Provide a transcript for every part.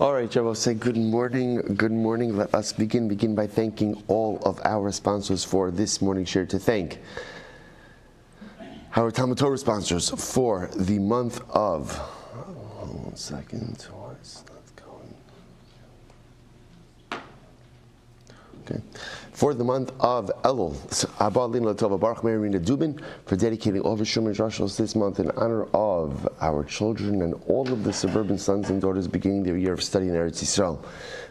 All right, Jeff, I'll say good morning. Good morning. Let us begin by thanking all of our sponsors for this morning's share. To thank our Talmud Torah sponsors for the month of. Hold on 1 second. What's not going? Okay. For the month of Elul, Abba Lina Tova Baruch Marina Dubin for dedicating all of the Shuman Rashos this month in honor of our children and all of the suburban sons and daughters beginning their year of study in Eretz Yisrael.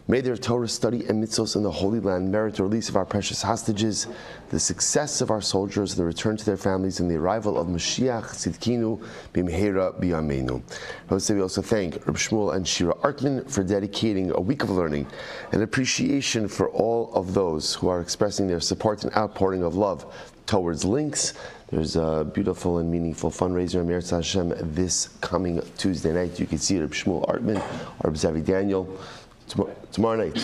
May their Torah study and mitzvos in the Holy Land merit the release of our precious hostages, the success of our soldiers, the return to their families, and the arrival of Mashiach Tzidkinu B'Mehera B'Yameinu. We also thank Rabbi Shmuel and Shira Artman for dedicating a week of learning and appreciation for all of those who are expressing their support and outpouring of love towards links. There's a beautiful and meaningful fundraiser in Meretz Hashem this coming Tuesday night. You can see Rabbi Shmuel Artman, Rabbi Zavi Daniel. Tomorrow night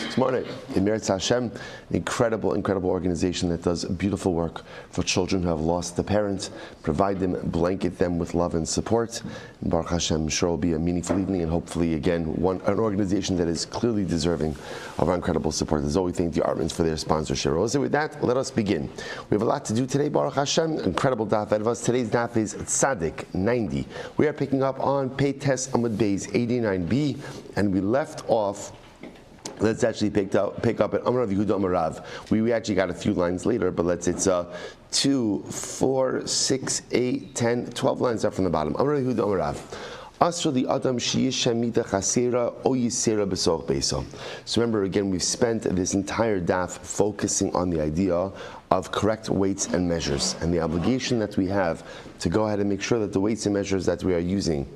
in Meretz Hashem, an incredible organization that does beautiful work for children who have lost a parent, provide them, blanket them with love and support. And Baruch Hashem, I'm sure will be a meaningful evening, and hopefully again, an organization that is clearly deserving of our incredible support. As always, thank the Artmans for their sponsorship. So with that, let us begin. We have a lot to do today, Baruch Hashem, incredible daf ahead of us. Today's daf is Tzadik 90. We are picking up on Peites Amud Beis 89b, and we left off. Let's actually pick up at Amar Rav Yehuda Amar Rav. We actually got a few lines later, but it's 2, 4, 6, 8, 10, 12 lines up from the bottom. Amar Rav Yehuda Amar Rav. Asra li Adam sheyishamita chasera o yisera b'soch beso. So remember, again, we've spent this entire daf focusing on the idea of correct weights and measures, and the obligation that we have to go ahead and make sure that the weights and measures that we are using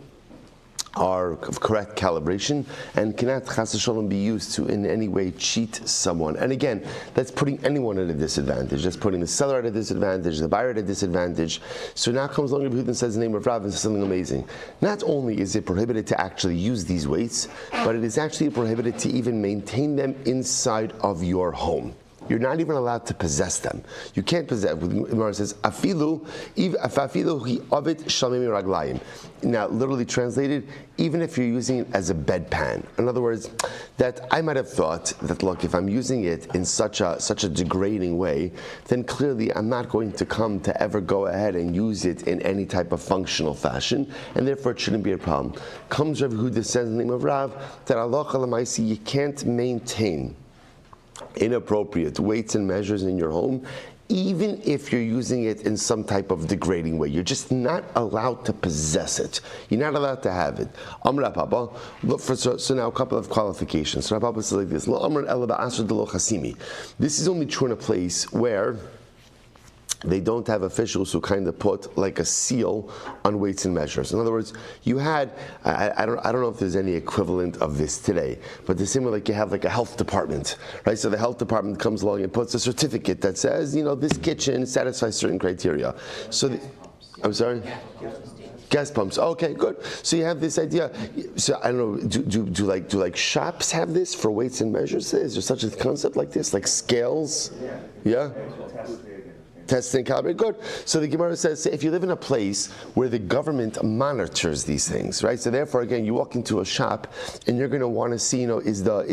are of correct calibration and cannot chas v'shalom be used to in any way cheat someone. And again, that's putting anyone at a disadvantage. That's putting the seller at a disadvantage, the buyer at a disadvantage. So now comes along Rabbi Yehuda and says the name of Rav and says something amazing. Not only is it prohibited to actually use these weights, but it is actually prohibited to even maintain them inside of your home. You're not even allowed to possess them. You can't possess. It says afilu hi avid shalmei raglayim. Now, literally translated, even if you're using it as a bedpan. In other words, that I might have thought that, look, if I'm using it in such a degrading way, then clearly I'm not going to come to ever go ahead and use it in any type of functional fashion, and therefore it shouldn't be a problem. Comes Rav Yehuda, says in the name of Rav, that Allah Alamaisi, you can't maintain inappropriate weights and measures in your home, even if you're using it in some type of degrading way. You're just not allowed to possess it. You're not allowed to have it. Amr Papa, look for so now a couple of qualifications. So Papa says like this: this is only true in a place where they don't have officials who kind of put like a seal on weights and measures. In other words, you had, I don't know if there's any equivalent of this today, but the same way like you have like a health department, right? So the health department comes along and puts a certificate that says, this kitchen satisfies certain criteria. So, I'm sorry? Gas pumps. Okay, good. So you have this idea. So I don't know. Do like shops have this for weights and measures? Is there such a concept like this, like scales? Yeah. Testing calibrate, good. So the Gemara says, if you live in a place where the government monitors these things, right? So therefore, again, you walk into a shop and you're going to want to see, is the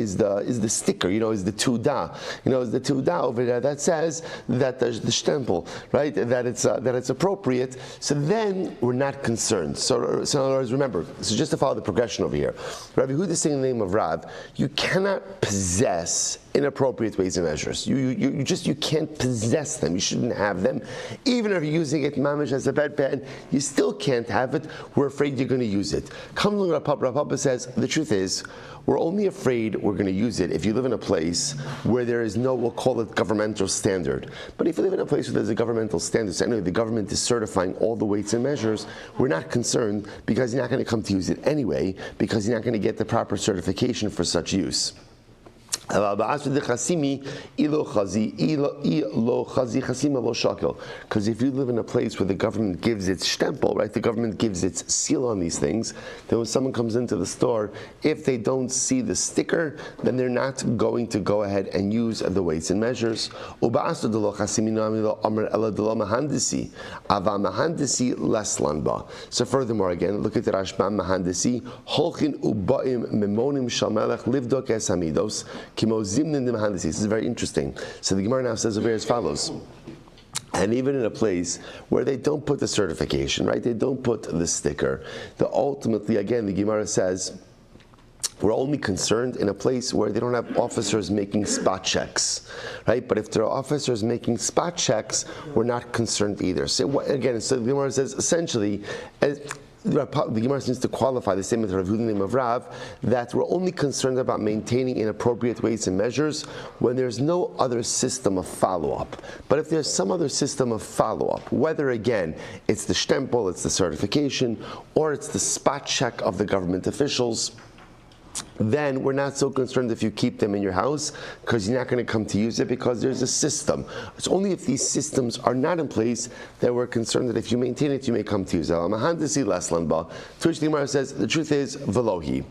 sticker, is the tuda, is the tuda over there that says that there's the stempel, right? That it's appropriate. So then we're not concerned. So in other words, remember, so just to follow the progression over here, Rabbi Yehuda is saying in the name of Rav, you cannot possess inappropriate weights and measures. You can't possess them. You shouldn't have them. Even if you're using it mamish as a bedpan, you still can't have it. We're afraid you're going to use it. Come along, Rav Papa says, the truth is, we're only afraid we're going to use it if you live in a place where there is no, we'll call it governmental standard. But if you live in a place where there's a governmental standard, so anyway, the government is certifying all the weights and measures, we're not concerned because you're not going to come to use it anyway, because you're not going to get the proper certification for such use. Because if you live in a place where the government gives its stempel, right, the government gives its seal on these things, then when someone comes into the store, if they don't see the sticker, then they're not going to go ahead and use the weights and measures. So furthermore, again, look at the Rashbam Mahandisi, Holchin Ubaim Memonim Shalmelech Livdok Es Hamidos. This is very interesting. So the Gemara now says over here as follows. And even in a place where they don't put the certification, right? They don't put the sticker. Ultimately, again, the Gemara says, we're only concerned in a place where they don't have officers making spot checks, right? But if there are officers making spot checks, we're not concerned either. So again, so the Gemara says essentially, the Gemara seems to qualify the statement of Rav Yehuda name of Rav that we're only concerned about maintaining inappropriate weights and measures when there's no other system of follow-up. But if there's some other system of follow-up, whether again it's the stempel, it's the certification, or it's the spot check of the government officials, then we're not so concerned if you keep them in your house because you're not going to come to use it because there's a system. It's only if these systems are not in place that we're concerned that if you maintain it, you may come to use it. To which the Gemara says, the truth is, velohi.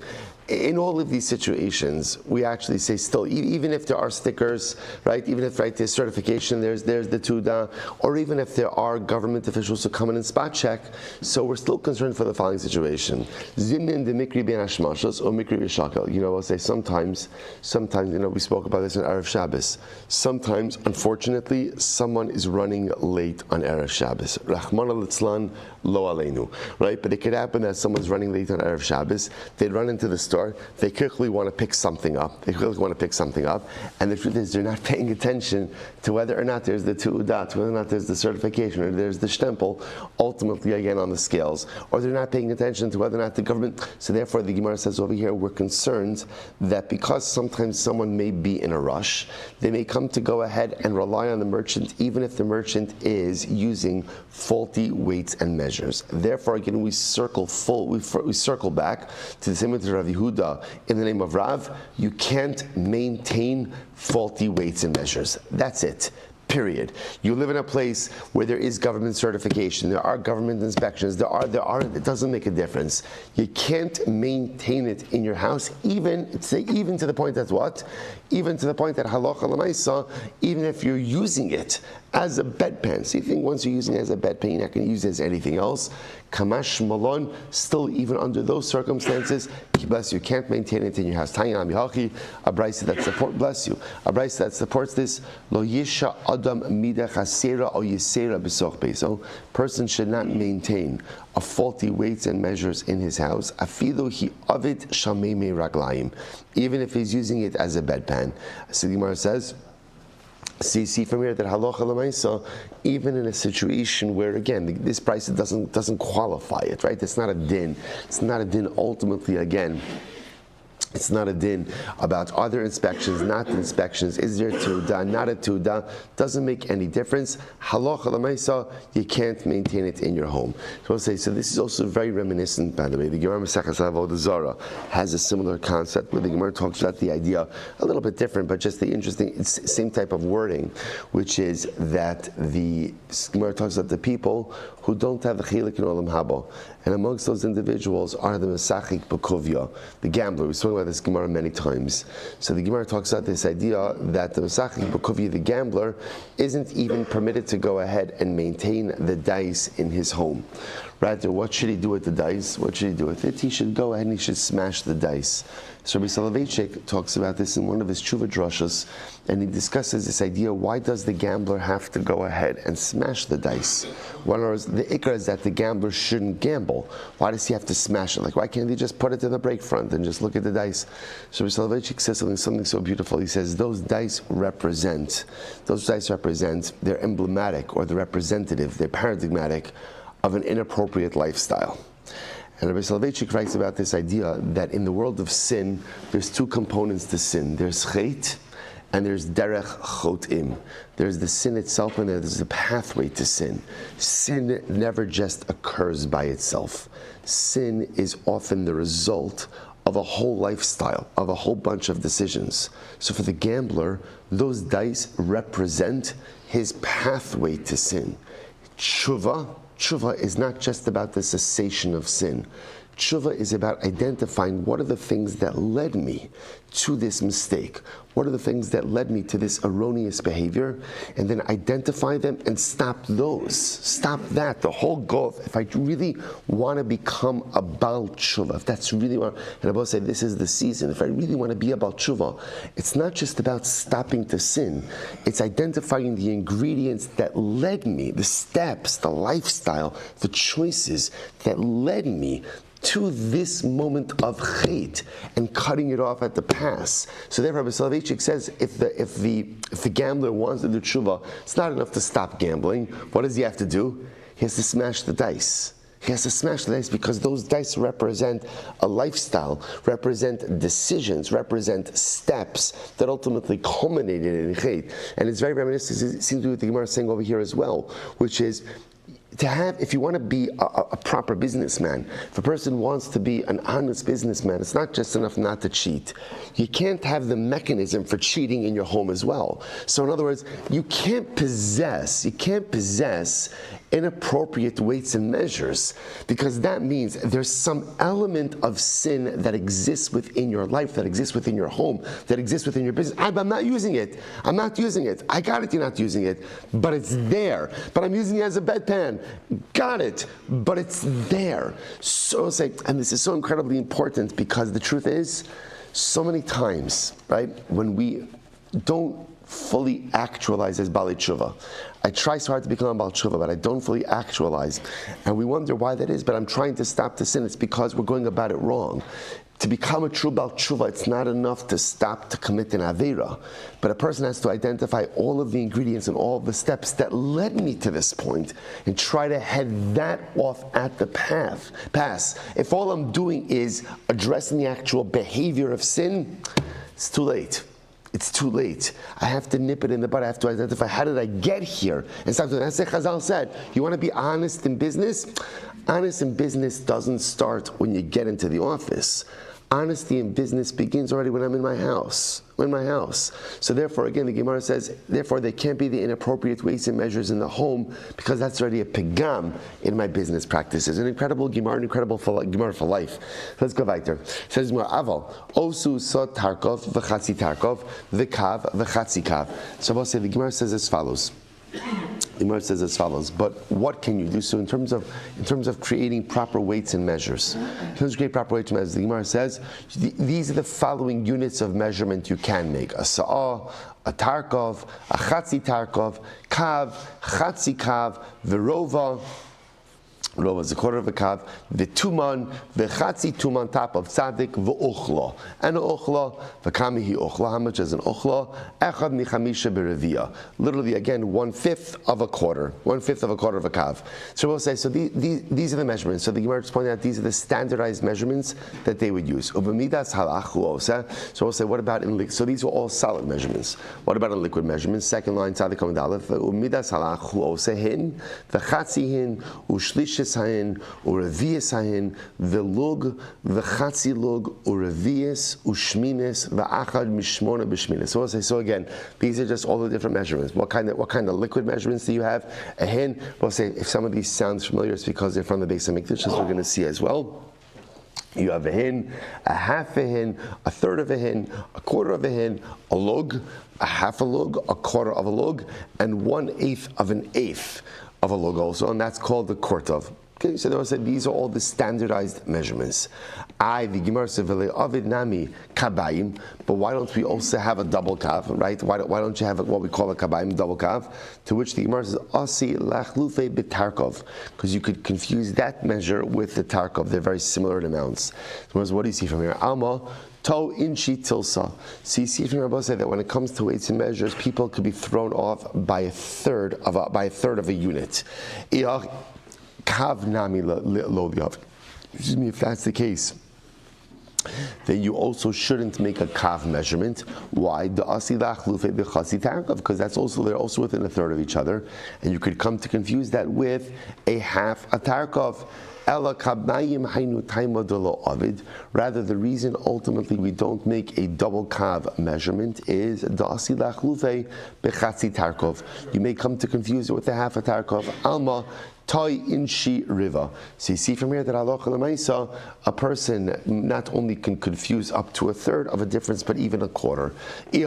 In all of these situations, we actually say still, even if there are stickers, right? Even if there's certification, there's the tuda, or even if there are government officials who come in and spot check, so we're still concerned for the following situation. Zimnin de mikri ben hashmashos or mikri b'shakel. I'll say sometimes, we spoke about this on Erev Shabbos. Sometimes, unfortunately, someone is running late on Erev Shabbos. Rachmana litzlan lo aleinu, right? But it could happen that someone's running late on Erev Shabbos. They'd run into the store. They quickly want to pick something up. And the truth is, they're not paying attention to whether or not there's the tu'udat, whether or not there's the certification, or there's the stempel, ultimately again on the scales. Or they're not paying attention to whether or not the government. So therefore, the Gemara says over here, we're concerned that because sometimes someone may be in a rush, they may come to go ahead and rely on the merchant, even if the merchant is using faulty weights and measures. Therefore, again, we circle back to the same with Rav Yehuda in the name of Rav. You can't maintain faulty weights and measures. That's it. Period. You live in a place where there is government certification, there are government inspections, there are, it doesn't make a difference. You can't maintain it in your house, even to the point that what? Even to the point that halacha l'maisa, even if you're using it as a bedpan. So you think once you're using it as a bedpan, you're not going to use it as anything else. Kamash malon, still even under those circumstances, bless you, can't maintain it in your house. Tanya amihachi, a brisa that supports this. Lo yisha adam mida chasera or yisera b'soch beso. Person should not maintain a faulty weights and measures in his house. Afilu hi avid shamei raglaim, even if he's using it as a bedpan. So the Gemara says. See from here that halacha l'maisa, even in a situation where again this price doesn't qualify it, right? It's not a din. It's not a din ultimately again. It's not a din about other inspections, not inspections. Is there tuda, not a tuda? Doesn't make any difference. Halacha l'maisa, you can't maintain it in your home. So I'll say, so this is also very reminiscent, by the way. The Gemara Masechas Avodah Zarah has a similar concept where the Gemara talks about the idea a little bit different, but just the interesting, same type of wording, which is that the Gemara talks about the people who don't have the chilik in olam haba, and amongst those individuals are the mesachik b'kovya, the gambler. We've spoken about this Gemara many times. So the Gemara talks about this idea that the mesachik b'kovya, the gambler, isn't even permitted to go ahead and maintain the dice in his home. Rather, what should he do with the dice? What should he do with it? He should go ahead and he should smash the dice. So Rabbi Soloveitchik talks about this in one of his tshuva drashas, and he discusses this idea: why does the gambler have to go ahead and smash the dice? One of the ikra is that the gambler shouldn't gamble. Why does he have to smash it? Like, why can't he just put it in the break front and just look at the dice? So Rabbi Soloveitchik says something so beautiful. He says those dice represent, they're emblematic, or they're representative, they're paradigmatic of an inappropriate lifestyle. And Rabbi Soloveitchik writes about this idea that in the world of sin, there's two components to sin. There's chet and there's derech chotim. There's the sin itself and there's the pathway to sin. Sin never just occurs by itself. Sin is often the result of a whole lifestyle, of a whole bunch of decisions. So for the gambler, those dice represent his pathway to sin. Tshuva is not just about the cessation of sin. Tshuva is about identifying what are the things that led me to this mistake. What are the things that led me to this erroneous behavior? And then identify them and stop those. Stop that. The whole goal, if I really want to become a Baal Tshuva, if that's really what, and I both say this is the season, if I really want to be a Baal Tshuva, it's not just about stopping to sin. It's identifying the ingredients that led me, the steps, the lifestyle, the choices that led me to this moment of chait and cutting it off at the pass. So therefore, Rabbi Soloveitchik says, if the gambler wants to do tshuva, it's not enough to stop gambling. What does he have to do? He has to smash the dice. He has to smash the dice because those dice represent a lifestyle, represent decisions, represent steps that ultimately culminated in chait. And it's very reminiscent, it seems to be what the Gemara is saying over here as well, which is, to have, if you want to be a proper businessman, if a person wants to be an honest businessman, it's not just enough not to cheat. You can't have the mechanism for cheating in your home as well. So in other words, you can't possess inappropriate weights and measures, because that means there's some element of sin that exists within your life, that exists within your home, that exists within your business. I'm not using it. I'm not using it. I got it, you're not using it. But it's there. But I'm using it as a bedpan. Got it. But it's there. So say, and this is so incredibly important, because the truth is, so many times, right, when we don't fully actualize as Baalei Tshuva. I try so hard to become a Baal Tshuva, but I don't fully actualize. And we wonder why that is, but I'm trying to stop the sin. It's because we're going about it wrong. To become a true Baal Tshuva, it's not enough to stop to commit an Aveira, but a person has to identify all of the ingredients and all of the steps that led me to this point and try to head that off at the pass. If all I'm doing is addressing the actual behavior of sin, it's too late. It's too late. I have to nip it in the bud. I have to identify, how did I get here? And stop doing that. As Chazal said, you want to be honest in business? Honest in business doesn't start when you get into the office. Honesty in business begins already when I'm in my house. So therefore, again, the Gemara says, therefore there can't be the inappropriate weights and measures in the home, because that's already a pegam in my business practices. An incredible Gemara, an incredible Gemara for life. Let's go weiter. It says, Aval, Osu so tarkov, v'chatzi tarkov, v'kav, v'chatzi kav. So I'll say, the Gemara says as follows. The Gemara says as follows. But what can you do? So in terms of creating proper weights and measures, the Gemara says these are the following units of measurement you can make: a sa'ah, a tarkov, a chatzi tarkov, kav, chatzi kav, v'rova. Rova is a quarter of a kav, the tuman, the chatzi tuman top of tzaddik, v'ochla. And an ochla, v'kamihi ochla. How much is an ochla? Echad michamisha berevia. Literally, again, 1/5 of a quarter. 1/5 of a quarter of a kav. So we'll say, so these are the measurements. So the Gemara is pointing out these are the standardized measurements that they would use. Ubamidas halach huosa. So we'll say, what about in liquid? So these are all solid measurements. What about in liquid measurements? Second line, tzaddik amud aleph. Ubamidas halach huosa hin, v'chatzi hin, u'shlishis hain, u'revius hain, v'lug, v'chatzi lug, u'revius, u'shmines, v'achad mishmona b'shmines. So we'll say, so again, these are just all the different measurements. What kind of liquid measurements do you have? A hin. We'll say, if some of these sounds familiar, it's because they're from the Beis HaMikdash, as we're going to see as well. You have a hin, a half a hin, a third of a hin, a quarter of a hin, a lug, a half a lug, a quarter of a lug, and 1/8 of an eighth of a lug also, and that's called the kortov. Okay, so they said these are all the standardized measurements. The Gemara said, "Avid nami kabayim," but why don't we also have a double kav, right? Why don't you have what we call a kabayim double kav? To which the Gemara says, "Asi lachlufe bitarkov," because you could confuse that measure with the tarkov. They're very similar in amounts. So what do you see from here? Alma. To inchi tilsa. So you see from Rabbi say that when it comes to weights and measures, people could be thrown off by a third of a unit. Kav nami lo. Excuse me, if that's the case. then you also shouldn't make a kav measurement. Why? Because that's also, they're also within a third of each other, and you could come to confuse that with a half a tarkov. Rather, the reason ultimately we don't make a double kav measurement is you may come to confuse it with a half a tarkov. Alma Toy inshi riva. So you see from here that halacha l'maisa, a person not only can confuse up to a third of a difference, but even a quarter. If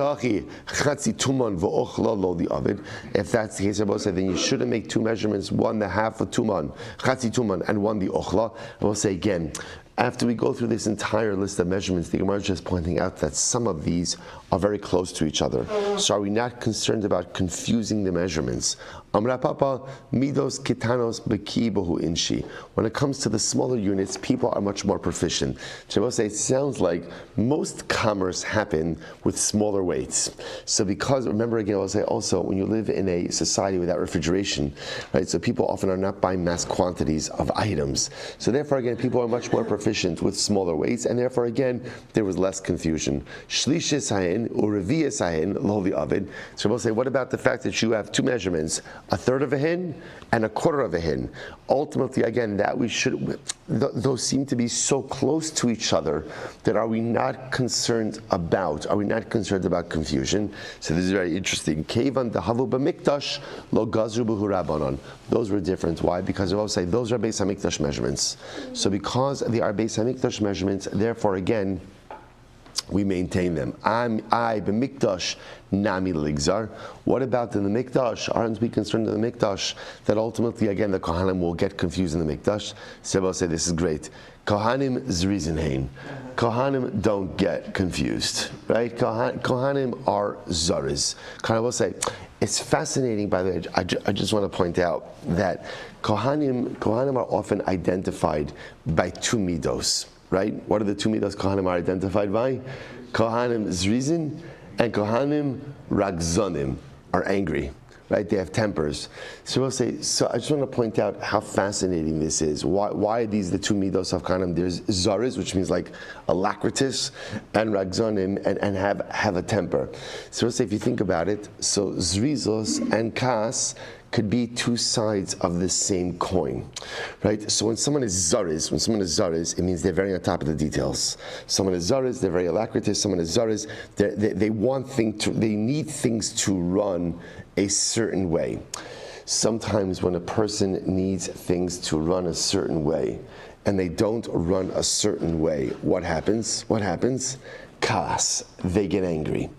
that's the case, then you shouldn't make two measurements, one the half of tuman, chatzi tuman, and one the ochla. I will say again, after we go through this entire list of measurements, the Gemara is just pointing out that some of these are very close to each other. So are we not concerned about confusing the measurements? Amra Papa, midos kitanos beki bohu inshi. When it comes to the smaller units, people are much more proficient. Shabbos say it sounds like most commerce happen with smaller weights. So because, remember again, I will say also, when you live in a society without refrigeration, right? So people often are not buying mass quantities of items. So therefore again, people are much more proficient with smaller weights, and therefore again, there was less confusion. Shlishis hayin urevias hayin lo li'avid. So we'll say, what about the fact that you have two measurements, a third of a hin and a quarter of a hin? Ultimately, again, that we should, those seem to be so close to each other that are we not concerned about confusion? So this is very interesting. Kevan dahavu b'mikdash lo gazru b'hu rabbanon. Those were different. Why? Because I will say those are Beis Hamikdash measurements. So because they are Beis Hamikdash measurements, therefore again, we maintain them. I b'mikdash nami ligzar. What about in the mikdash? Aren't we concerned in the mikdash that ultimately, again, the kohanim will get confused in the mikdash? Seba say this is great. Kohanim zrizin hein. Kohanim don't get confused, right? Kohanim are zaris. Kohanim will say, it's fascinating, by the way, I just want to point out that Kohanim are often identified by two midos. Right? What are the two midos Kohanim are identified by? Kohanim zrizin and Kohanim ragzonim are angry. Right? They have tempers. So we'll say. So I just want to point out how fascinating this is. Why are these the two midos of Kohanim? There's zariz, which means like alacritus, and ragzonim, and have a temper. So we'll say, if you think about it, so zrizos and kas could be two sides of the same coin, right? So when someone is zariz, it means they're very on top of the details. Someone is zariz, they're very alacritous. Someone is zariz, they need things to run a certain way. Sometimes when a person needs things to run a certain way, and they don't run a certain way, what happens? Kas, they get angry.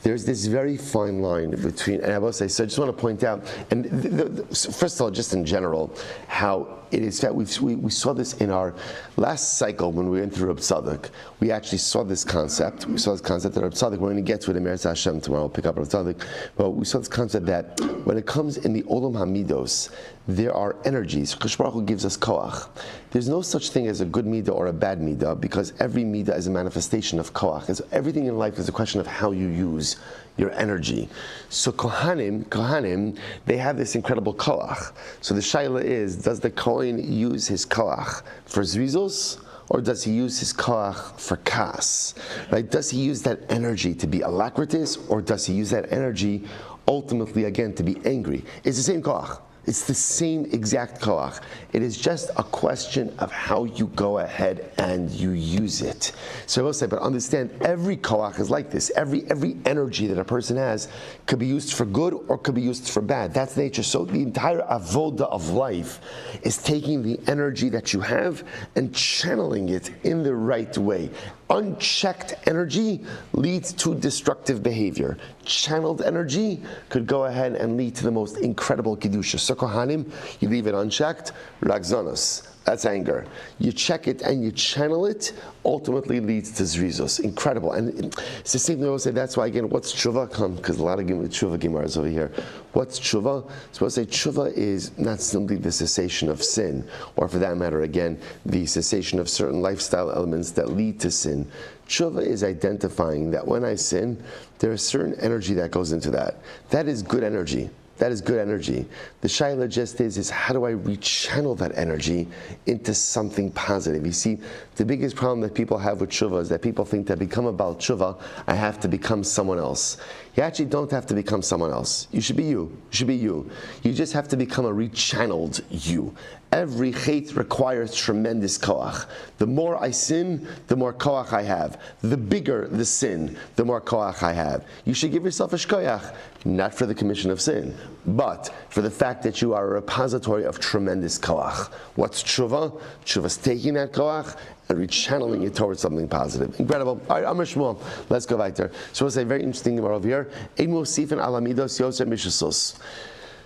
There's this very fine line between, and I will say, so I just want to point out, and first of all, just in general, how it is that we saw this in our last cycle when we went through Reb Tzadok. We actually saw this concept. We saw this concept that Reb Tzadok, we're going to get to it in Meretz Hashem tomorrow, we'll pick up Reb Tzadok. But we saw this concept that when it comes in the Olam HaMidos, there are energies. Kadosh Baruch Hu gives us koach. There's no such thing as a good midah or a bad midah, because every midah is a manifestation of koach. Everything in life is a question of how you use your energy. So Kohanim, they have this incredible koach. So the shaila is, does the Kohen use his koach for zrizos, or does he use his koach for kas? Right? Does he use that energy to be alacritous, or does he use that energy ultimately again to be angry? It's the same koach. It's the same exact koach. It is just a question of how you go ahead and you use it. So I will say, but understand, every koach is like this. Every energy that a person has could be used for good or could be used for bad. That's nature. So the entire avoda of life is taking the energy that you have and channeling it in the right way. Unchecked energy leads to destructive behavior. Channeled energy could go ahead and lead to the most incredible kedusha. So Kohanim, you leave it unchecked, ragzonos. That's anger. You check it and you channel it, ultimately leads to zrizos. Incredible. And it's the same thing I will say, that's why again, what's tshuva? Because a lot of tshuva gemaras over here. What's tshuva? So I'll say tshuva is not simply the cessation of sin, or for that matter, again, the cessation of certain lifestyle elements that lead to sin. Tshuva is identifying that when I sin, there is certain energy that goes into that. That is good energy. That is good energy. The shaila just is how do I rechannel that energy into something positive? You see, the biggest problem that people have with tshuva is that people think to become a Baal tshuva, I have to become someone else. You actually don't have to become someone else. You should be you. You should be you. You just have to become a rechanneled you. Every chait requires tremendous koach. The more I sin, the more koach I have. The bigger the sin, the more koach I have. You should give yourself a shkoyach, not for the commission of sin, but for the fact that you are a repository of tremendous koach. What's tshuva? Tshuva is taking that koach and rechanneling it towards something positive. Incredible. All right, Amr Shmuel. Let's go back there. So we'll say very interesting thing over here. Ein mosifin alamidos yoser mishasos.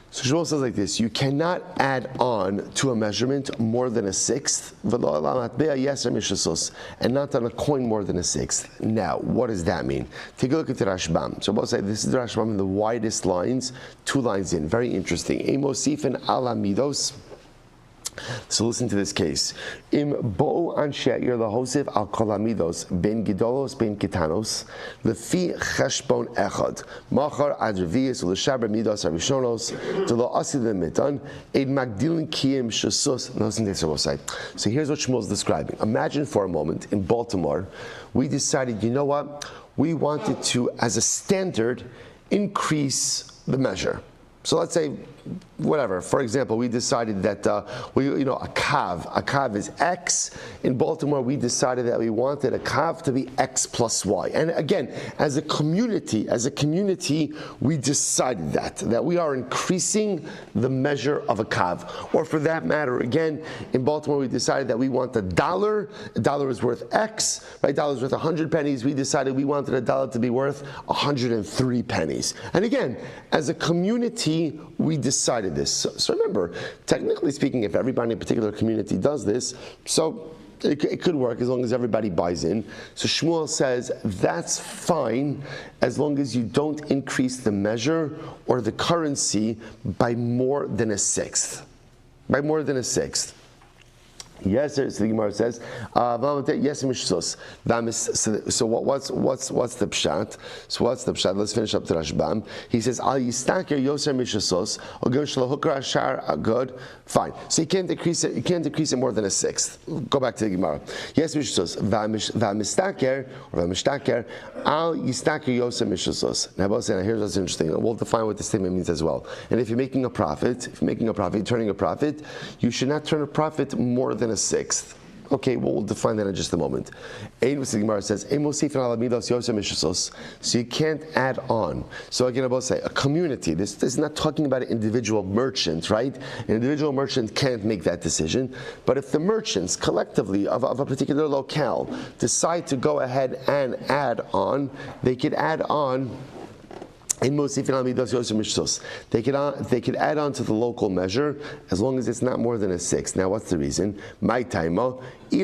So Shmuel says like this: you cannot add on to a measurement more than a sixth, and not on a coin more than a sixth. Now, what does that mean? Take a look at the Rashbam. So we'll say this is the Rashbam in the widest lines, 2 lines in. Very interesting. Emosifin alamidos. So listen to this case. Im bo'u anshe yer lahosif al kol hamidos ben gidolos ben kitanos lefi cheshbon echad machar ad revius u'leshaber midos harishonos d'lo asi lemitan eid magdilin kiyim shesus. Listen to this, we'll say. So here's what Shmuel's describing. Imagine for a moment in Baltimore, we decided, you know what? We wanted to, as a standard, increase the measure. So let's say, whatever. For example, we decided that a kav is X. In Baltimore, we decided that we wanted a kav to be X plus Y. And again, as a community, we decided that we are increasing the measure of a kav. Or for that matter, again, in Baltimore, we decided that we want $1. $1 is worth X, right? $1 is worth 100 pennies. We decided we wanted $1 to be worth 103 pennies. And again, as a community, we decided this. So remember, technically speaking, if everybody in a particular community does this, so it could work as long as everybody buys in. So Shmuel says that's fine as long as you don't increase the measure or the currency by more than a sixth. By more than a sixth. Yes, so the Gemara says, yes, mishsos. So what's the pshat? So what's the pshat? Let's finish up the Rashbam. He says, al yistaker yoser mishsos, or go shlohukra ashar good. Fine. So you can't decrease it. You can't decrease it more than a sixth. Go back to the Gemara. Yes, mishsos. V'amistaker or v'mishtaker al yistaker yoser mishsos. Now, here's what's interesting. We'll define what this statement means as well. And if you're making a profit, turning a profit, you should not turn a profit more than a sixth. Okay, we'll define that in just a moment. The Gemara says, so you can't add on. So again, I will say, a community, this is not talking about an individual merchant, right? An individual merchant can't make that decision. But if the merchants collectively of a particular locale decide to go ahead and add on, they could add on. They could add on to the local measure as long as it's not more than a sixth. Now, what's the reason? My taimo. So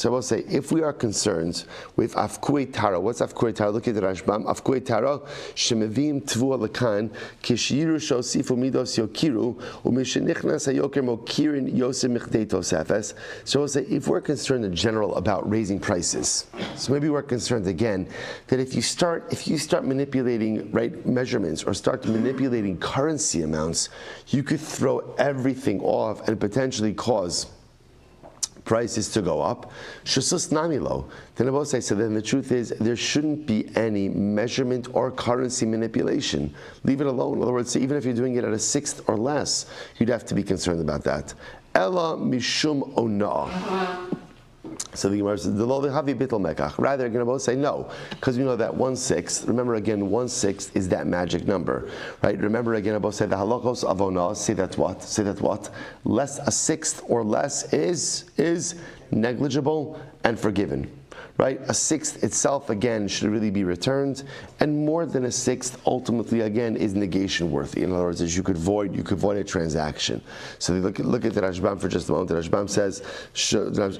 I will say, if we are concerned with afkui tara, what's afkui tara? Look at the Rashbam. Afkui tara shemevim tvua lekan kishiru shosifu midos yokiru umishenichnas hayoker mokirin yosem michdei tosefes. So I will say, if we're concerned in general about raising prices, so maybe we're concerned again that if you start manipulating measurements or start manipulating currency amounts, you could throw everything off and potentially cause prices to go up. Shusus namilo. Then I will say, so then the truth is there shouldn't be any measurement or currency manipulation. Leave it alone. In other words, even if you're doing it at a sixth or less, you'd have to be concerned about that. Ella mishum ona. So the Gemara says, rather, you're going to both say no, because we know that 1/6. Remember again, 1/6 is that magic number, right? Remember again, I both say the halachos of ona. Say that what? Less a sixth or less is negligible and forgiven. Right? A sixth itself, again, should really be returned, and more than a sixth, ultimately, again, is negation worthy. In other words, as you could void a transaction. So look at the Rashbam for just a moment. The Rashbam says,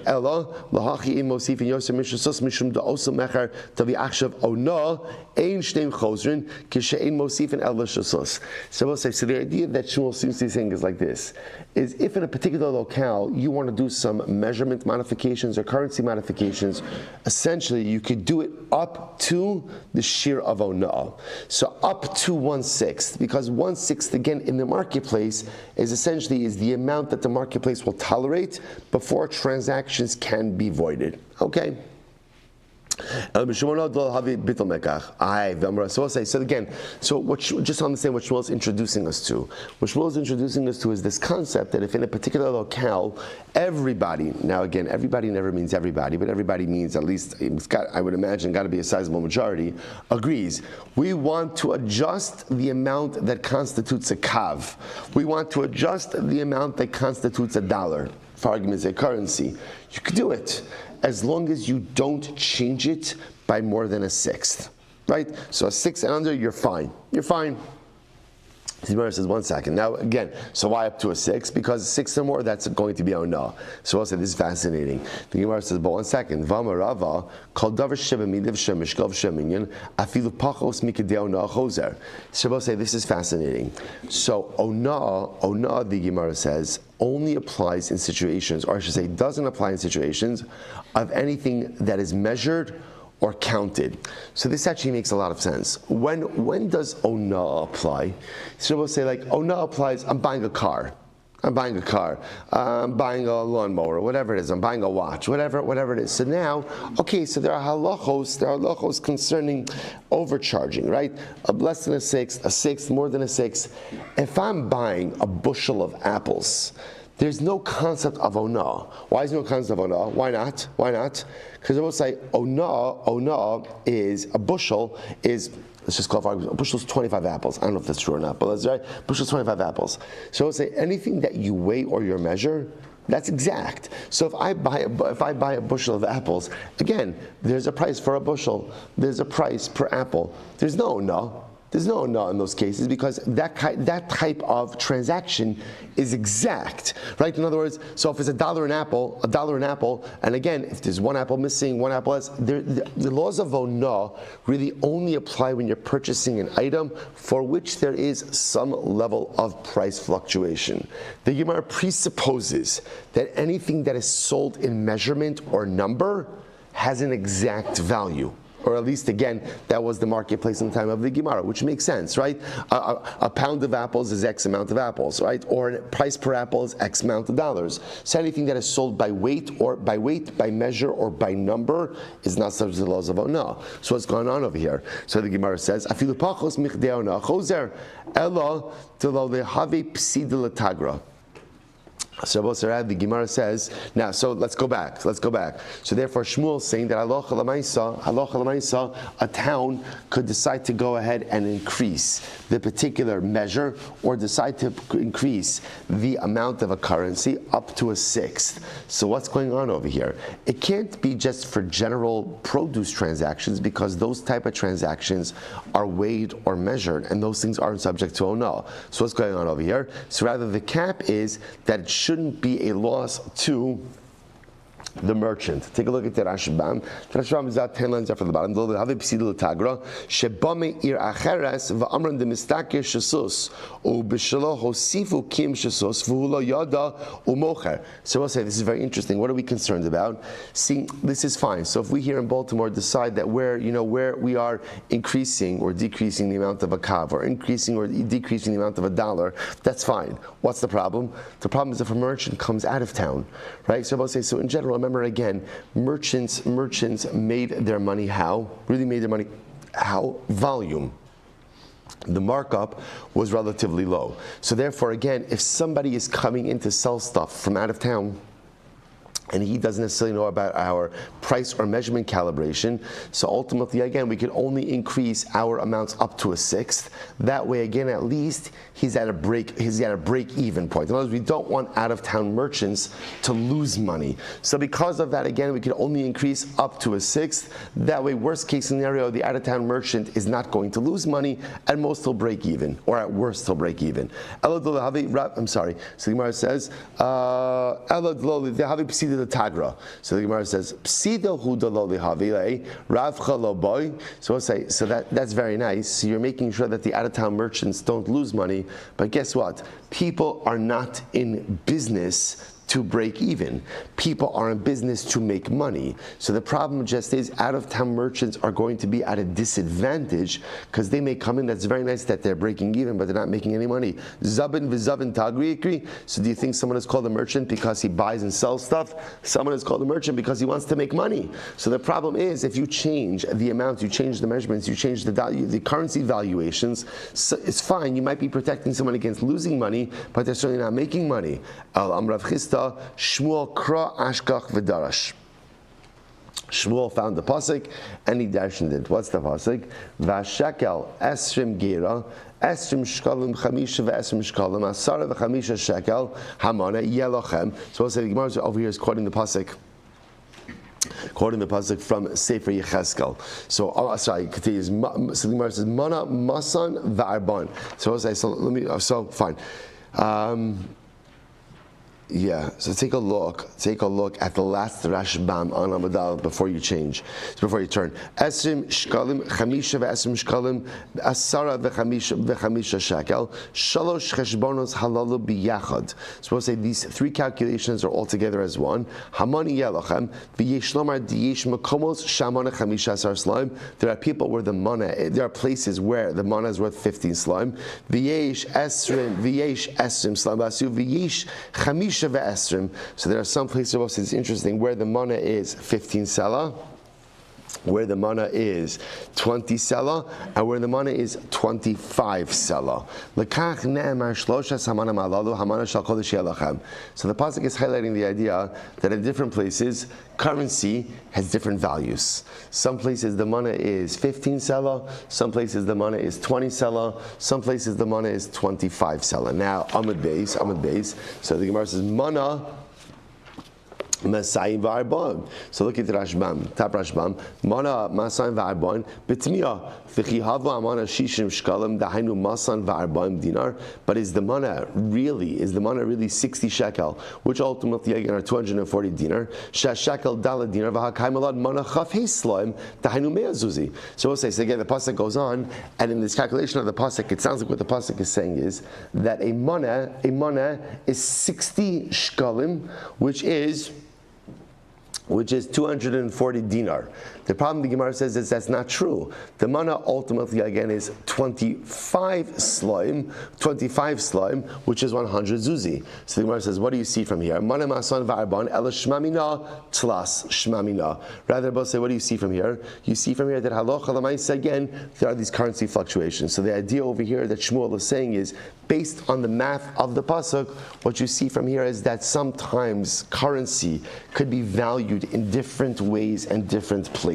"Ella lahachi im mosifin yoser mishusos mishum da'osel mecher tavi achshav ona ein shneim chosrin kishein mosifin el l'shusos." So we'll say, so the idea that Shmuel seems to be saying is like this: is if in a particular locale you want to do some measurement modifications or currency modifications, essentially you could do it up to the shear of ona'ah. So up to 1/6, because 1/6 again in the marketplace is essentially the amount that the marketplace will tolerate before transactions can be voided. Okay? So again, so just understand what Shmuel is introducing us to. What Shmuel is introducing us to is this concept that if in a particular locale, everybody, now again, everybody never means everybody, but everybody means at least, I would imagine, got to be a sizable majority, agrees. We want to adjust the amount that constitutes a kav. We want to adjust the amount that constitutes a dollar. For argument's sake, currency. You could do it, as long as you don't change it by more than 1/6, right? So 1/6 and under, you're fine. You're fine. The Gemara says, 1 second. Now again, so why up to 1/6? Because 6 or more, that's going to be onah. So I'll say this is fascinating. The Gemara says, but 1 second. Vama Rava kol davar sheva midiv shemishkov sheminyan afilu pachos mikadei onah chozer. So I'll say this is fascinating. So onah, the Gemara says, only applies in situations, or I should say, doesn't apply in situations of anything that is measured or counted. So this actually makes a lot of sense. When does onah apply? So we'll say like onah applies, I'm buying a car, I'm buying a lawnmower, whatever it is, I'm buying a watch, whatever it is. So now, okay, so there are halachos concerning overcharging, right? Less than 1/6, more than 1/6. If I'm buying a bushel of apples, there's no concept of onah. Why is there no concept of onah? Why not? Because I will say onah is a bushel is, let's just call it a bushel is 25 apples. I don't know if that's true or not, but that's right. Bushel is 25 apples. So I will say anything that you weigh or you measure, that's exact. So if I buy a bushel of apples, again, there's a price for a bushel. There's a price per apple. There's no onah. There's no onah in those cases because that type of transaction is exact, right? In other words, so if it's $1 an apple, and again, if there's one apple missing, one apple less, the laws of onah really only apply when you're purchasing an item for which there is some level of price fluctuation. The Gemara presupposes that anything that is sold in measurement or number has an exact value. Or at least, again, that was the marketplace in the time of the Gemara, which makes sense, right? A pound of apples is X amount of apples, right? Or a price per apple is X amount of dollars. So anything that is sold by weight, by measure, or by number is not subject to the laws of onah. So what's going on over here? So the Gemara says, "Afilu pachos michdei onah chozer ela d'lo lehavi psida l'tagra." So the Gemara says, now, so let's go back. So therefore Shmuel is saying that halacha l'maisa, a town could decide to go ahead and increase the particular measure or decide to increase the amount of a currency up to 1/6. So what's going on over here? It can't be just for general produce transactions because those type of transactions are weighed or measured and those things aren't subject to onah. So what's going on over here? So rather the cap is that it shouldn't be a loss to the merchant. Take a look at the Rashbam. The Rashbam is out 10 lines after the bottom. So we'll say this is very interesting. What are we concerned about? See, this is fine. So if we here in Baltimore decide that where we are increasing or decreasing the amount of a kav, or increasing or decreasing the amount of a dollar, that's fine. What's the problem? The problem is if a merchant comes out of town, right? So I will say, so in general, remember again, merchants made their money how? Really made their money how? Volume. The markup was relatively low. So therefore, again, if somebody is coming in to sell stuff from out of town, and he doesn't necessarily know about our price or measurement calibration, so ultimately, again, we can only increase our amounts up to 1/6. That way, again, at least he's at a break-even point. In other words, we don't want out-of-town merchants to lose money. So because of that, again, we can only increase up to 1/6. That way, worst-case scenario, the out-of-town merchant is not going to lose money. At most, he'll break even, or at worst, he'll break even. I'm sorry. So the Gemara says, the tagra. So the Gemara says, "Psida hu dalo lihavi rav chaloboy." So we'll say, so that's very nice. So you're making sure that the out-of-town merchants don't lose money. But guess what? People are not in business to break even. People are in business to make money. So the problem just is out-of-town merchants are going to be at a disadvantage because they may come in, that's very nice that they're breaking even, but they're not making any money. Zabin v'zavin tagri. So do you think someone is called a merchant because he buys and sells stuff? Someone is called a merchant because he wants to make money. So the problem is if you change the amounts, you change the measurements, you change the value, the currency valuations, so it's fine. You might be protecting someone against losing money, but they're certainly not making money. Al-Amrav Chista, Shmuel Kra Ashkach V'darash. Shmuel found the pasuk and he darshened it. What's the pasuk? Vashekel esrim gera, esrim shkalim chamisha ve'esrim shkalim, asara v'chamisha shekel, hamana yelochem. So the Gemara over here is quoting the pasuk. Quoting the pasuk from Sefer Yecheskel. So, sorry, continues. So the Gemara says, "Mana masan va'arban." So fine. Yeah, so take a look at the last Rashbam on Amadal before you change, before you turn. Esrim shkalim, chamisha ve'esrim shkalim, asara ve'chamisha shekel, shalosh cheshbonos halalu biyachad. So we'll say these three calculations are all together as one. Hamani yelochem, v'yesh lomar diyesh makomos shamana chamisha asar slime. There are people where there are places where the mana is worth 15 slime. V'yesh esrim slime basu, v'yesh chamisha. So there are some places, it's interesting, where the mana is 15 selah, where the mana is 20 selah, and where the mana is 25 selah. So the pasuk is highlighting the idea that in different places, currency has different values. Some places the mana is 15 selah, some places the mana is 20 selah, some places the mana is 25 selah. Now, Amud Beis. So the Gemara says, mana Masayim v'arbon. So look at the Rashbam, top Rashbam. Mana masayim v'arbon. B'tmiya v'chi hava amana shishim shkalim dahainu masan v'arbon dinar. But is the mana really 60 shekel, which ultimately again are 240 dinar? Shekel dalad dinar v'hakaimalad mana chaf heslaim dahainu me'azuzi. So we'll say, so again the pasuk goes on, and in this calculation of the pasuk, it sounds like what the pasuk is saying is that a mana is 60 shkalim, which is 240 dinar. The problem the Gemara says is that's not true. The mana ultimately again is 25 slime, which is 100 zuzi. So the Gemara says, what do you see from here? Mana masan v'arban ela shmamina tlas shmamina. Rather, both say, what do you see from here? You see from here that halacha l'maisa again, there are these currency fluctuations. So the idea over here that Shmuel is saying is, based on the math of the pasuk, what you see from here is that sometimes currency could be valued in different ways and different places,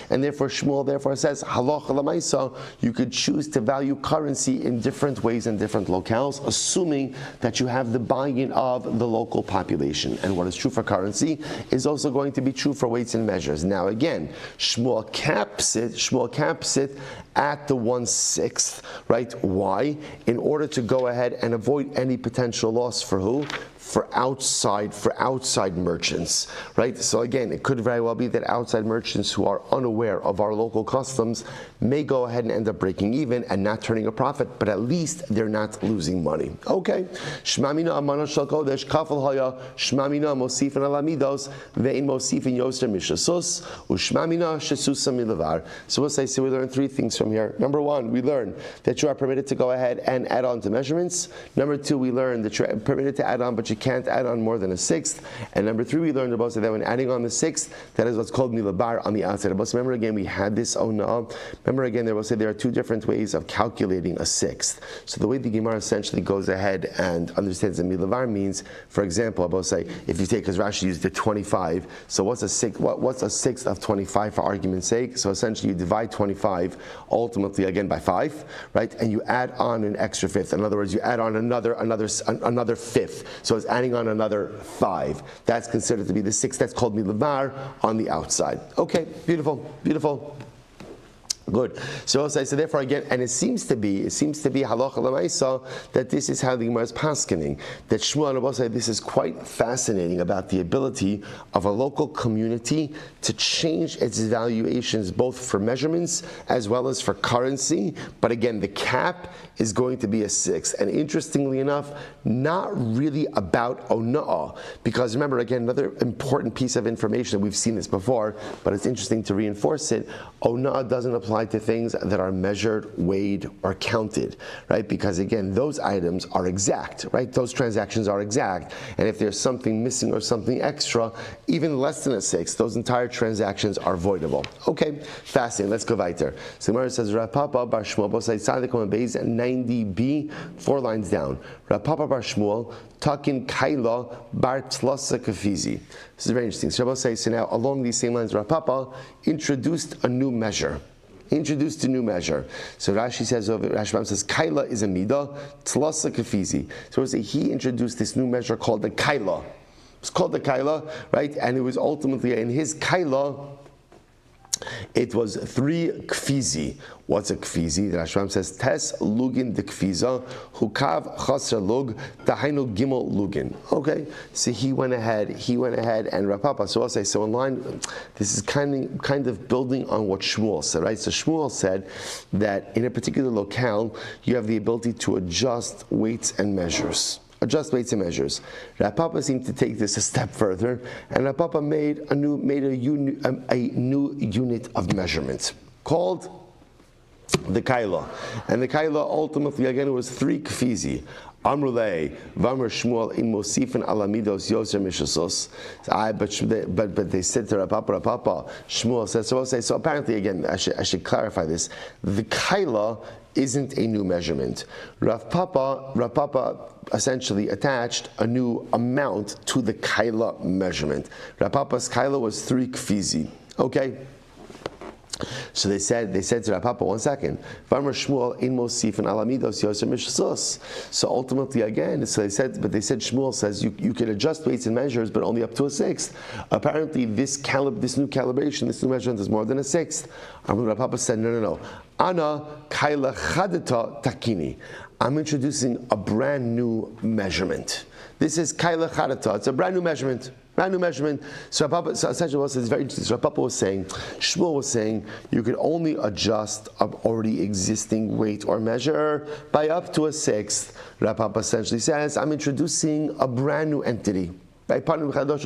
and therefore Shmuel says halacha l'maisa, you could choose to value currency in different ways and different locales, assuming that you have the buy-in of the local population. And what is true for currency is also going to be true for weights and measures. Now again, Shmuel caps it at the 1/6, right? Why? In order to go ahead and avoid any potential loss for who? For outside merchants, right? So again, it could very well be that outside merchants who are unaware of our local customs may go ahead and end up breaking even and not turning a profit, but at least they're not losing money. Okay. Shmamina amana shel kodesh kafel haya shmamina mosifin alamidos ve'in mosifin yoster mishasus ushmamina shesusa milavar. So we'll say, so we learn three things from here. Number one, we learn that you are permitted to go ahead and add on to measurements. Number two, we learn that you're permitted to add on, but you can't add on more than a sixth. And number three, we learned about that when adding on the sixth, that is what's called milabar on the outside. But remember again, we had this Remember again, there are two different ways of calculating a sixth. So the way the Gemara essentially goes ahead and understands that milavar means, for example, I will say, if you take, because Rashi used the 25, so what's a sixth of 25 for argument's sake? So essentially you divide 25 ultimately again by 5, right? And you add on an extra fifth. In other words, you add on another fifth. So it's adding on another 5. That's considered to be the 6th. That's called milavar on the outside. Okay, beautiful. Good. So therefore again, and it seems to be halacha l'maisa that this is how the Gemara is paskening. That Shmuel and Rabbi say this is quite fascinating about the ability of a local community to change its valuations both for measurements as well as for currency. But again, the cap is going to be a 6. And interestingly enough, not really about ona'ah. Because remember, again, another important piece of information, we've seen this before, but it's interesting to reinforce it. Ona'ah doesn't apply to things that are measured, weighed, or counted, right? Because again, those items are exact, right? Those transactions are exact. And if there's something missing or something extra, even less than a 6, those entire transactions are voidable. Okay, fascinating. Let's go weiter. So Gemara says, Rav Papa bar Shmuel, Bosai Tzadik on Beis 90b, 4 lines down. Rav Papa bar Shmuel, Takin Kaila bar Tlasa Kafizi. This is very interesting. So Rabbi says, so now along these same lines, Rav Papa introduced a new measure. So Rashi says, Rashi says, Kaila is a midah, Tlasa Kafizi. So we'll say he introduced this new measure called the Kaila. It's called the Kaila, right? And it was ultimately in his Kaila, it was 3 kfizi. What's a kfizi? The Rashbam says, Tes lugin de kfiza, hukav chaser lug, tahainu gimel lugin. Okay, so he went ahead and Rav Papa. So I'll say, so in line, this is kind of building on what Shmuel said, right? So Shmuel said that in a particular locale, you have the ability to adjust weights and measures. Rav Papa seemed to take this a step further, and Rav Papa made a new unit of measurement called the Kaila. And the Kaila ultimately, again, it was 3 kfizi. Amrulei, Vamar Shmuel in Mosifin Alamidos Yoser Mishasos. But they said to Rav Papa, Shmuel said, so apparently, again, I should clarify this. The Kaila isn't a new measurement. Rav Papa essentially attached a new amount to the Kaila measurement. Rav Papa's Kaila was 3 kfizi. Okay? So they said to Rav Papa, one second. Shmuel in Mosif and Alamidos Yoser Mishsos. So ultimately, again, Shmuel says you can adjust weights and measures, but only up to a 6th. Apparently, this new calibration, this new measurement is more than a 6th. Rav Papa said, no. Ana kaila chadata takini. I'm introducing a brand new measurement. This is kaila chadata. It's a brand new measurement. So Papa, essentially, it's very interesting. So Papa was saying, Shmuel was saying, you can only adjust an already existing weight or measure by up to a 6th. Rav Papa essentially says, I'm introducing a brand new entity. A brand new kaila.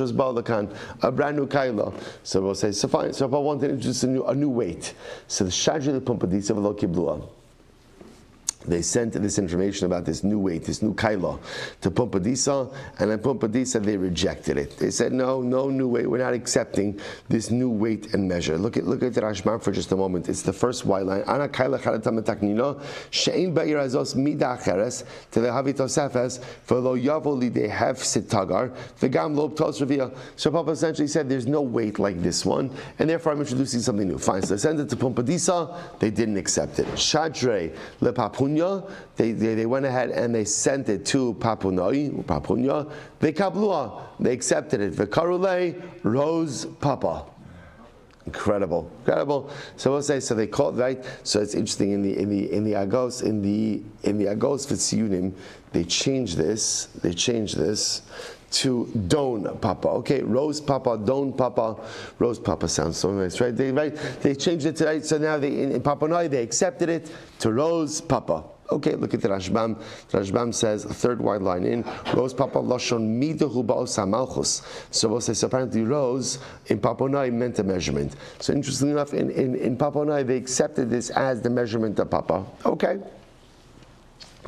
So we'll say, so fine. So Papa wanted to introduce a new weight. So the Shadri Pumpadisa V'lo Kiblua. They sent this information about this new weight, this new kaila, to Pumpadisa, and at Pumpadisa they rejected it. They said, no new weight. We're not accepting this new weight and measure. Look at the Rashbam for just a moment. It's the first white line. Ana kaila charatam taknino she'in ba'ir azos mida acheres telehavit osefes v'lo yavo lidei hefsit tagar v'gam lo ptos revia. So Papa essentially said, there's no weight like this one, and therefore I'm introducing something new. Fine. So they sent it to Pumpadisa. They didn't accept it. Shadre lepapun. They went ahead and they sent it to Papunya. They kablua. They accepted it. V'karulei Rose Papa. Incredible. So we'll say, so they called, right? So it's interesting in the Agos V'tziyunim, they changed this to Don Papa. Okay, Rose Papa, Don Papa. Rose Papa sounds so nice, right? They changed it to, right? So now in Papanoi they accepted it to Rose Papa. Okay, look at the Rashbam. The Rashbam says, third wide line in, Rose Papa Lashon Midahu Ba'osa Malchus. So we'll say, so apparently Rose in Papanoi meant a measurement. So interestingly enough, in Papanoi they accepted this as the measurement of Papa. Okay.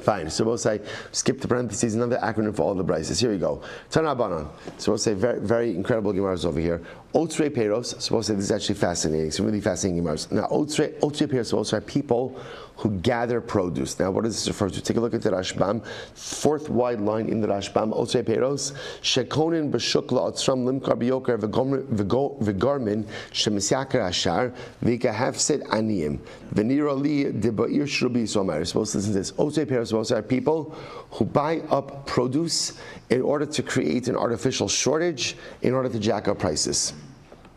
Fine. So we'll say, skip the parentheses, another acronym for all the brises. Here we go. Tanabanan. So we'll say, very, very incredible Gemaras over here. Otre Peros. So we'll say, this is actually fascinating. Some really fascinating Gemaras. Now, Otre Peros also are people who gather produce. Now, what does this refer to? Take a look at the Rashbam. 4th wide line in the Rashbam. Otre Peros. Shekonin b'shukla otzram limkar b'yoker v'garmin shemisyakar ashar v'ika hefset aniyim v'nira li deba'ir shrubi somer. Supposed to listen to this. Otre Peros also are people who buy up produce in order to create an artificial shortage, in order to jack up prices.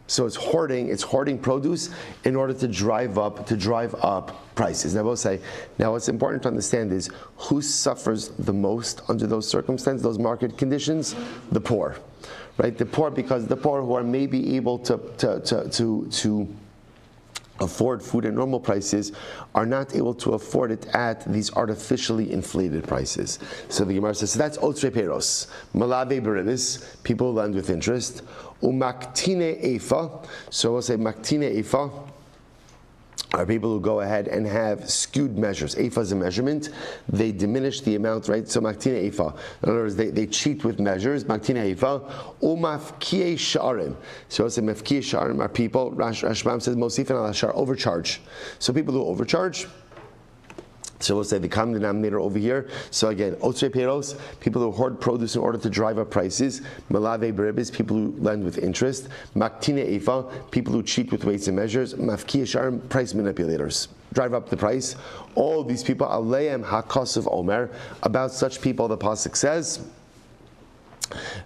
So it's hoarding produce in order to drive up prices. Now, we'll say, now what's important to understand is who suffers the most under those circumstances, those market conditions? The poor, right? The poor, because the poor who are maybe able to afford food at normal prices are not able to afford it at these artificially inflated prices. So the Gemara says, so that's otre peros, malave beribis, people who lend with interest, umaktine efa. So we'll say maktine efa are people who go ahead and have skewed measures. Efa is a measurement. They diminish the amount, right? So maktina efa. In other words, they cheat with measures. Maktina efa. Umafkiye sha'arim. So it's a mafkiye sha'arim are people, Rashbam says, mosifin al hashar, overcharge. So people who overcharge, so we'll say the common denominator over here. So again, otre peros, people who hoard produce in order to drive up prices. Malave beribis, people who lend with interest. Maktine efa, people who cheat with weights and measures. Mafkiya sharm, price manipulators, drive up the price. All of these people, aleim hakasuv omer, about such people the pasuk says,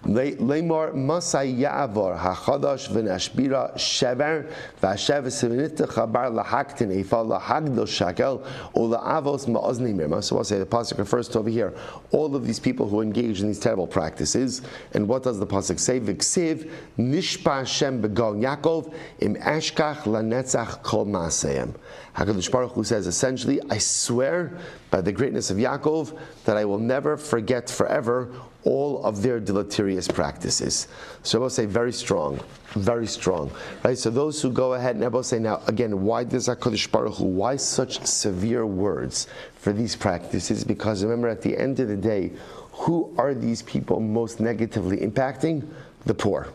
Leimor masay ya'avor hachadash v'nashbira shever v'ashev v'sevinita chabar lahaktin efa lahagdol shakel ula'avos ma'ozni mirma. So I'll say the pasuk refers to over here all of these people who engage in these terrible practices. And what does the pasuk say? V'ksiv nishpa Hashem begal Yaakov im ashkach lanetzach kol ma'aseyem. HaKadosh Baruch Hu says essentially, I swear by the greatness of Yaakov that I will never forget forever all of their deleterious practices. So I will say very strong, right? So those who go ahead and I will say now again, why does HaKadosh Baruch Hu, why such severe words for these practices? Because remember, at the end of the day, who are these people most negatively impacting? The poor.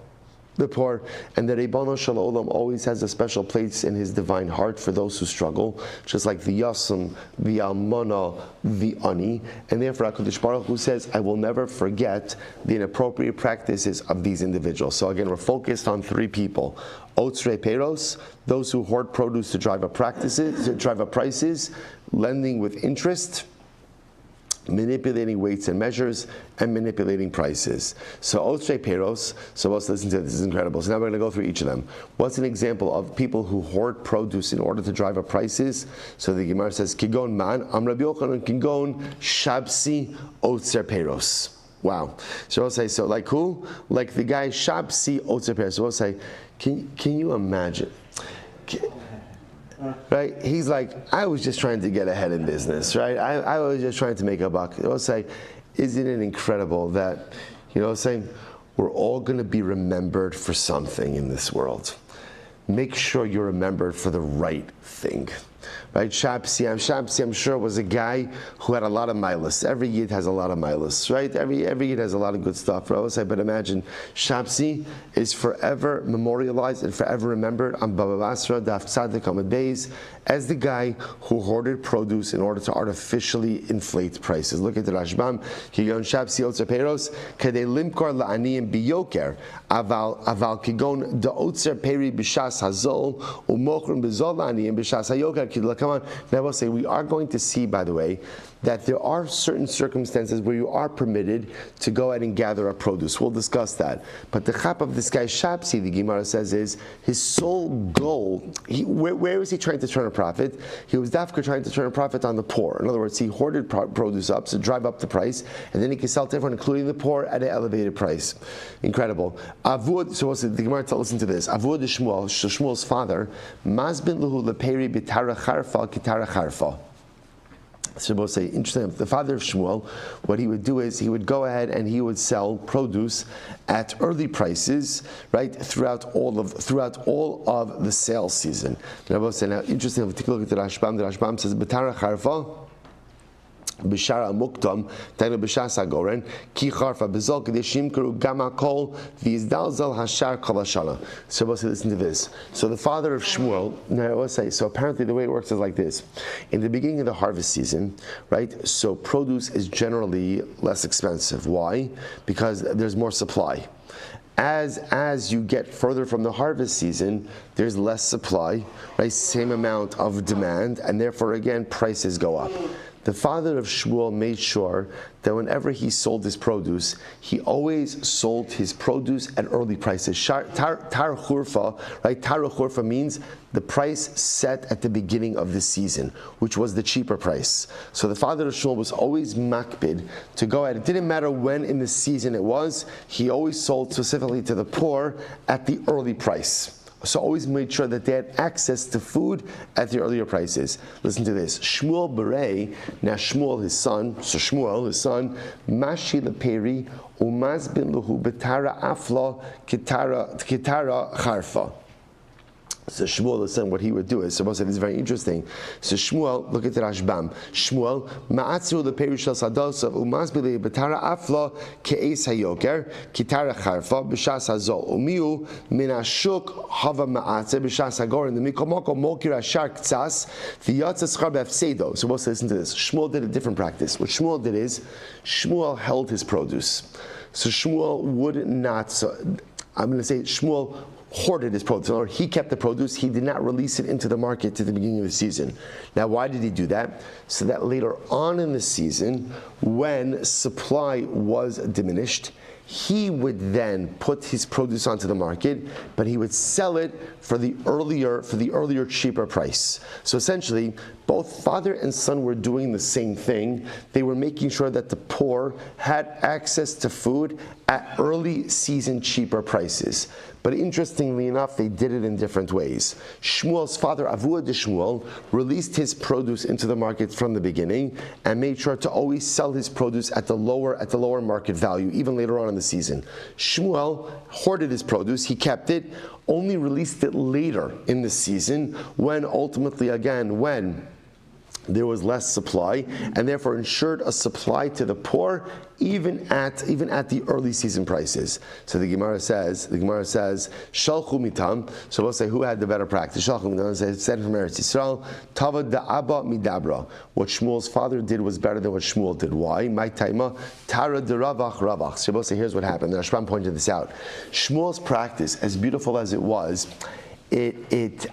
The poor, and the Ribono Shel Olam always has a special place in His divine heart for those who struggle, just like the Yasam, the Almana, the Ani, and therefore HaKadosh Baruch Hu says, I will never forget the inappropriate practices of these individuals. So again, we're focused on three people: Otre Peros, those who hoard produce to drive up prices, lending with interest, manipulating weights and measures, and manipulating prices. So otre peros, so let's listen to this, this is incredible. So now we're going to go through each of them. What's an example of people who hoard produce in order to drive up prices? So the Gemara says, Kigon man, Rabbi Yochanan Kigon shabsi otre peros. Wow. So we'll say, so like who? Like the guy shabsi otre peros. So we'll say, can you imagine? Right? He's like, I was just trying to get ahead in business, right? I was just trying to make a buck. I'll say, isn't it incredible that, saying we're all going to be remembered for something in this world. Make sure you're remembered for the right thing. Right? Shabsi, I'm sure, was a guy who had a lot of milas. Every yid has a lot of milas, right? Every yid has a lot of good stuff. But imagine, Shabsi is forever memorialized and forever remembered on Bava Basra, Daf Tzadik Amud Beis, as the guy who hoarded produce in order to artificially inflate prices. Look at the Rashbam. Kigon Shabsi Otzer Peros, Kadei Limkar La'aniyim Biyoker, Aval Kigon Da'otzer Peri B'Shas Hazol, Umochrim B'Zol La'aniyim B'Shas Hayoker. Come on. Now we'll say, we are going to see, by the way, that there are certain circumstances where you are permitted to go ahead and gather up produce. We'll discuss that. But the chap of this guy Shabsi, the Gemara says, is his sole goal. Where was he trying to turn a profit? He was dafka trying to turn a profit on the poor. In other words, he hoarded produce up to drive up the price, and then he could sell to everyone, including the poor, at an elevated price. Incredible. Avud. So the Gemara listen to this. Avud Shmuel's father, Mazbin Luhu Leperi B'Tara Charfa Kitara Charfa. So we'll say, interesting. The father of Shmuel, what he would do is he would go ahead and he would sell produce at early prices, right, throughout all of the sales season. Now we'll say, now interesting. If we take a look at the Rashbam says, "B'tara charfa." B'shara muktam, tainu b'shas hagoren, ki charfa b'zol kedeshim karu gama kol v'izdalzal hashar kol hashana. So we'll say, listen to this. So the father of Shmuel, now we'll say, so apparently the way it works is like this. In the beginning of the harvest season, right, so produce is generally less expensive. Why? Because there's more supply. As you get further from the harvest season, there's less supply, right? Same amount of demand, and therefore again prices go up. the father of Shmuel made sure that whenever he sold his produce, he always sold his produce at early prices. Tar churfa, right? Tar churfa means the price set at the beginning of the season, which was the cheaper price. So the father of Shmuel was always makbid to go ahead. It didn't matter when in the season it was, he always sold specifically to the poor at the early price. So always made sure that they had access to food at the earlier prices. Listen to this. Shmuel Berei, now Shmuel, his son, Mashi Leperi, Umaz bin Luhu Betara Afla Kitara Charfa. So Shmuel is saying what he would do is, so this is very interesting. So Shmuel, look at the Rashbam. Shmuel, Ma'atzru leperi shel sadosav umas b'lei betara afla ke'es hayoker kitara charfa b'shas hazol umiu min hashuk hava ma'atzer b'shas hagor in the mikomoko mokir hashar ktsas v'yatzas char b'efsedo. So listen to this. Shmuel did a different practice. What Shmuel did is, Shmuel held his produce. So Shmuel would not, so I'm going to say Shmuel hoarded his produce, or he kept the produce, he did not release it into the market to the beginning of the season. Now why did he do that? So that later on in the season, when supply was diminished, he would then put his produce onto the market, but he would sell it for the earlier cheaper price. So essentially, both father and son were doing the same thing. They were making sure that the poor had access to food at early season cheaper prices. But interestingly enough, they did it in different ways. Shmuel's father, Avua de Shmuel, released his produce into the market from the beginning and made sure to always sell his produce at the lower market value, even later on in the season. Shmuel hoarded his produce, he kept it, only released it later in the season when ultimately, again, when there was less supply, and therefore ensured a supply to the poor even at the early season prices. So the Gemara says, Shalchu mitam. So we'll say who had the better practice. Shalchu mitam said from Eretz Yisrael, Tava da'aba midabra. What Shmuel's father did was better than what Shmuel did. Why? My taima tara de ravach. So we'll say here's what happened. The Rashbam pointed this out. Shmuel's practice, as beautiful as it was, it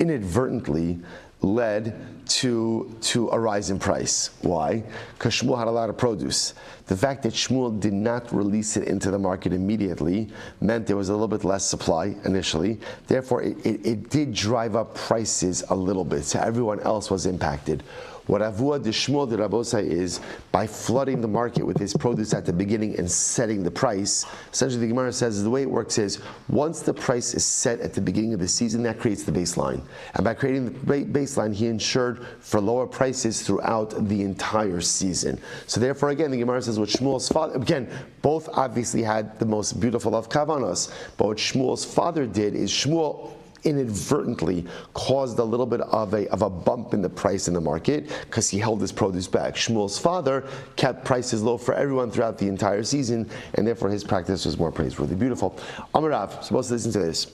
inadvertently led to a rise in price. Why? Because Shmuel had a lot of produce. The fact that Shmuel did not release it into the market immediately meant there was a little bit less supply initially. Therefore, it did drive up prices a little bit. So everyone else was impacted. What Avua de Shmuel de Rabosai is, by flooding the market with his produce at the beginning and setting the price, essentially the Gemara says the way it works is, once the price is set at the beginning of the season, that creates the baseline. And by creating the baseline, he ensured for lower prices throughout the entire season. So therefore, again, the Gemara says what Shmuel's father, again, both obviously had the most beautiful of kavanos, but what Shmuel's father did is Shmuel inadvertently caused a little bit of a bump in the price in the market because he held his produce back. Shmuel's father kept prices low for everyone throughout the entire season, and therefore his practice was more praiseworthy. Beautiful. Amarav, supposed to listen to this.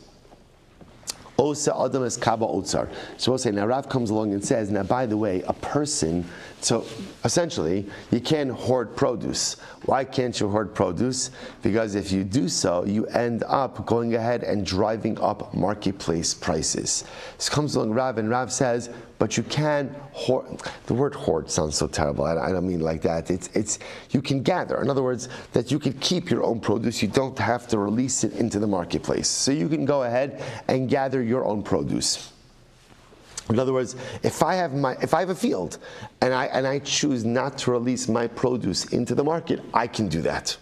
Osa Adam is Kaba Otsar. So we'll say, now Rav comes along and says, now by the way, a person, so essentially, you can't hoard produce. Why can't you hoard produce? Because if you do so, you end up going ahead and driving up marketplace prices. So comes along Rav, and Rav says, but you can hoard. The word hoard sounds so terrible. I don't mean like that. It's you can gather. In other words, that you can keep your own produce. You don't have to release it into the marketplace. So you can go ahead and gather your own produce. In other words, if I have a field and I choose not to release my produce into the market, I can do that.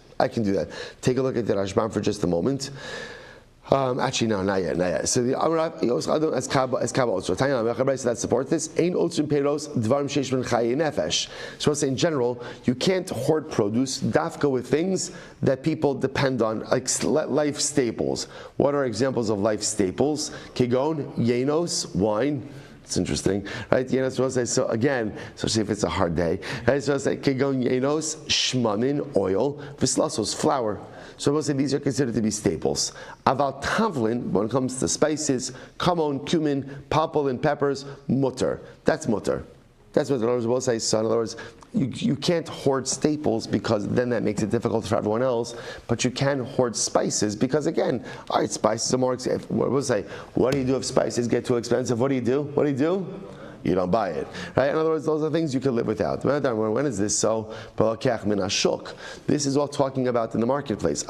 Take a look at the Rashbam for just a moment. Actually, no, not yet. So the as Kaba also. That support this. Ein otzim peiros dvarim sheish ben chayi nefesh. So I say in general, you can't hoard produce. Dafka with things that people depend on, like life staples. What are examples of life staples? Kigon, yenos, wine. It's interesting, right? So again, especially if it's a hard day, right? So it's like kigon yenos, shmanin, oil, vislasos, flour. So we'll say these are considered to be staples. Aval tavlin, when it comes to spices, kamon, cumin, papal, and peppers, mutter. That's mutter. That's what the Lord will say. So in other words, you can't hoard staples because then that makes it difficult for everyone else. But you can hoard spices because again, all right, spices are more expensive. We'll say, what do you do if spices get too expensive? What do you do? you don't buy it. Right? In other words, those are things you can live without. When is this so? This is all talking about in the marketplace.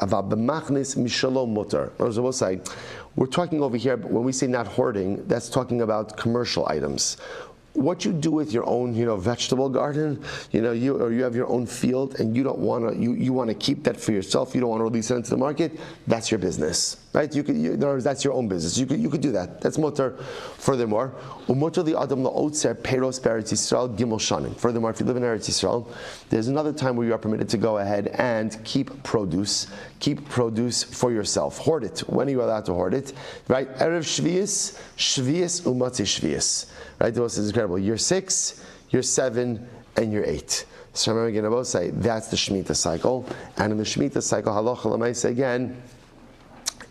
We're talking over here, but when we say not hoarding, that's talking about commercial items. What you do with your own, vegetable garden, you have your own field, and you don't want to, you want to keep that for yourself. You don't want to release it into the market. That's your business, right? In other words, that's your own business. You could do that. That's mutter. Furthermore, the adam la'otzer peros be'eretz Yisrael gimel shanim. Furthermore, if you live in Eretz Yisrael, there's another time where you are permitted to go ahead and keep produce for yourself. Hoard it. When are you allowed to hoard it? Right? Erev shvius u'matzei shvius. Right? This is incredible. Year 6, year 7, and year 8. So remember again, I will say that's the Shemitah cycle. And in the Shemitah cycle, halacha l'maisa again,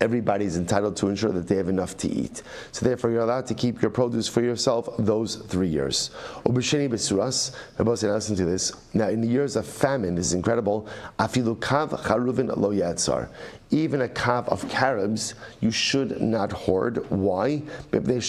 everybody's entitled to ensure that they have enough to eat. So therefore, you're allowed to keep your produce for yourself those 3 years. Ubisheni besuras, Rabbi said, listen to this. Now, in the years of famine, this is incredible. Afilu kav charuvin lo yatzar. Even a kav of carobs, you should not hoard. Why? So Rabbi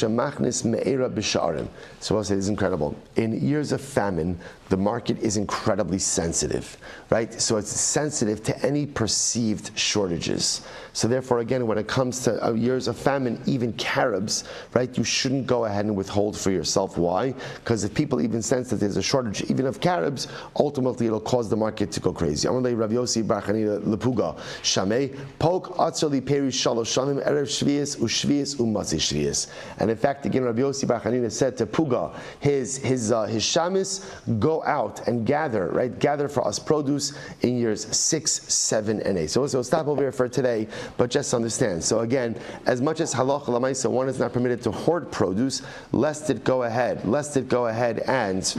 said, it's incredible. In years of famine, the market is incredibly sensitive, right? So it's sensitive to any perceived shortages. So therefore, again, when it comes to years of famine, even carobs, right, you shouldn't go ahead and withhold for yourself. Why? Because if people even sense that there's a shortage, even of carobs, ultimately it'll cause the market to go crazy. I'm going to lay Rabbi Yossi Barchanina Lepuga Shamei Pok Atzali Peri Shalosh Shamim Erev Shvius Ushvius Umatzei Shvius. And in fact, again, Rabbi Yossi Barchanina said to Puga, his shamis, go out and gather, right? Gather for us produce in years 6, 7, and 8. So we'll stop over here for today, but just understand. So again, as much as halacha l'maisa, one is not permitted to hoard produce, lest it go ahead and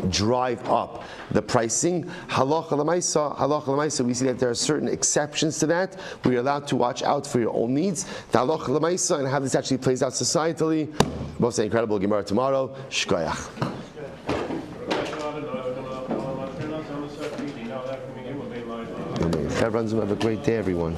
drive up the pricing. Halacha l'maisa, we see that there are certain exceptions to that. We are allowed to watch out for your own needs. The halacha l'maisa and how this actually plays out societally. We'll say incredible Gemara tomorrow. Shkoyach. Have a great day, everyone.